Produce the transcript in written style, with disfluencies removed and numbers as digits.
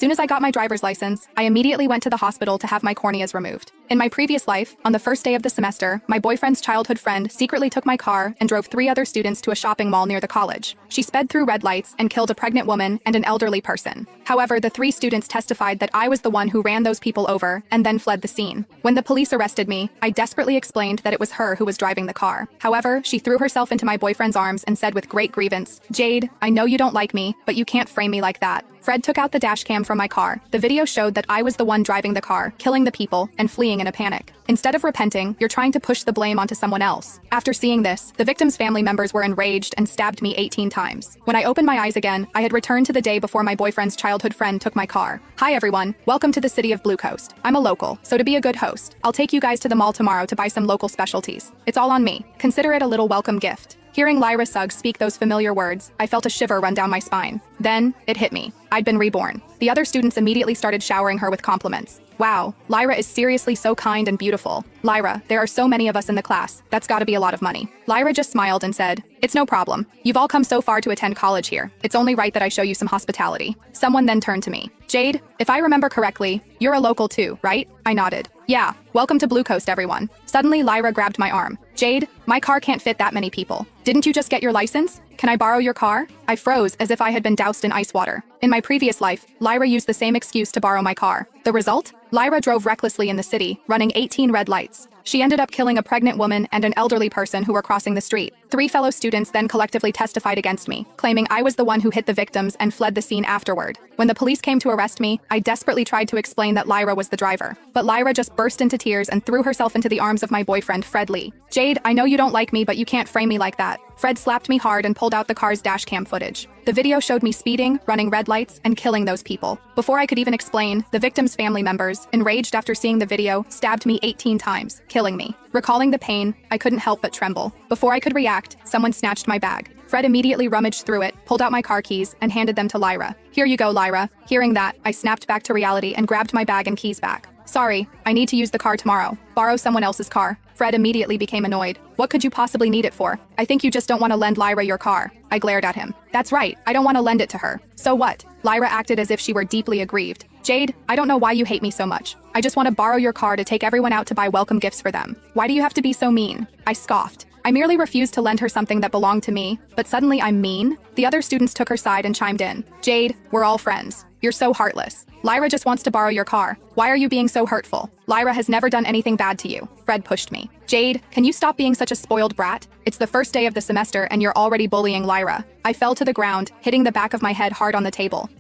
Soon as I got my driver's license, I immediately went to the hospital to have my corneas removed. In my previous life, on the first day of the semester, my boyfriend's childhood friend secretly took my car and drove 3 other students to a shopping mall near the college. She sped through red lights and killed a pregnant woman and an elderly person. However, the 3 students testified that I was the one who ran those people over and then fled the scene. When the police arrested me, I desperately explained that it was her who was driving the car. However, she threw herself into my boyfriend's arms and said with great grievance, "Jade, I know you don't like me, but you can't frame me like that." Fred took out the dash cam from my car. The video showed that I was the one driving the car, killing the people, and fleeing in a panic. Instead of repenting, you're trying to push the blame onto someone else. After seeing this, the victim's family members were enraged and stabbed me 18 times. When I opened my eyes again, I had returned to the day before my boyfriend's childhood friend took my car. Hi everyone, welcome to the city of Blue Coast. I'm a local, so to be a good host, I'll take you guys to the mall tomorrow to buy some local specialties. It's all on me. Consider it a little welcome gift. Hearing Lyra Suggs speak those familiar words, I felt a shiver run down my spine. Then, it hit me. I'd been reborn. The other students immediately started showering her with compliments. Wow, Lyra is seriously so kind and beautiful. Lyra, there are so many of us in the class. That's gotta be a lot of money. Lyra just smiled and said, "It's no problem. You've all come so far to attend college here. It's only right that I show you some hospitality." Someone then turned to me. "Jade, if I remember correctly, you're a local too, right?" I nodded. "Yeah, welcome to Blue Coast, everyone." Suddenly, Lyra grabbed my arm. "Jade, my car can't fit that many people. Didn't you just get your license? Can I borrow your car?" I froze as if I had been doused in ice water. In my previous life, Lyra used the same excuse to borrow my car. The result? Lyra drove recklessly in the city, running 18 red lights. She ended up killing a pregnant woman and an elderly person who were crossing the street. 3 fellow students then collectively testified against me, claiming I was the one who hit the victims and fled the scene afterward. When the police came to arrest me, I desperately tried to explain that Lyra was the driver. But Lyra just burst into tears and threw herself into the arms of my boyfriend, Fred Lee. "Jade, I know you don't like me, but you can't frame me like that." Fred slapped me hard and pulled out the car's dashcam footage. The video showed me speeding, running red lights, and killing those people. Before I could even explain, the victims' family members, enraged after seeing the video, stabbed me 18 times, killing me. Recalling the pain, I couldn't help but tremble. Before I could react, someone snatched my bag. Fred immediately rummaged through it, pulled out my car keys, and handed them to Lyra. "Here you go, Lyra." Hearing that, I snapped back to reality and grabbed my bag and keys back. "Sorry, I need to use the car tomorrow. Borrow someone else's car." Fred immediately became annoyed. "What could you possibly need it for? I think you just don't want to lend Lyra your car." I glared at him. "That's right, I don't want to lend it to her." "So what?" Lyra acted as if she were deeply aggrieved. "Jade, I don't know why you hate me so much. I just want to borrow your car to take everyone out to buy welcome gifts for them. Why do you have to be so mean?" I scoffed. I merely refused to lend her something that belonged to me, but suddenly I'm mean? The other students took her side and chimed in. "Jade, we're all friends. You're so heartless. Lyra just wants to borrow your car. Why are you being so hurtful? Lyra has never done anything bad to you." Fred pushed me. "Jade, can you stop being such a spoiled brat? It's the first day of the semester and you're already bullying Lyra." I fell to the ground, hitting the back of my head hard on the table.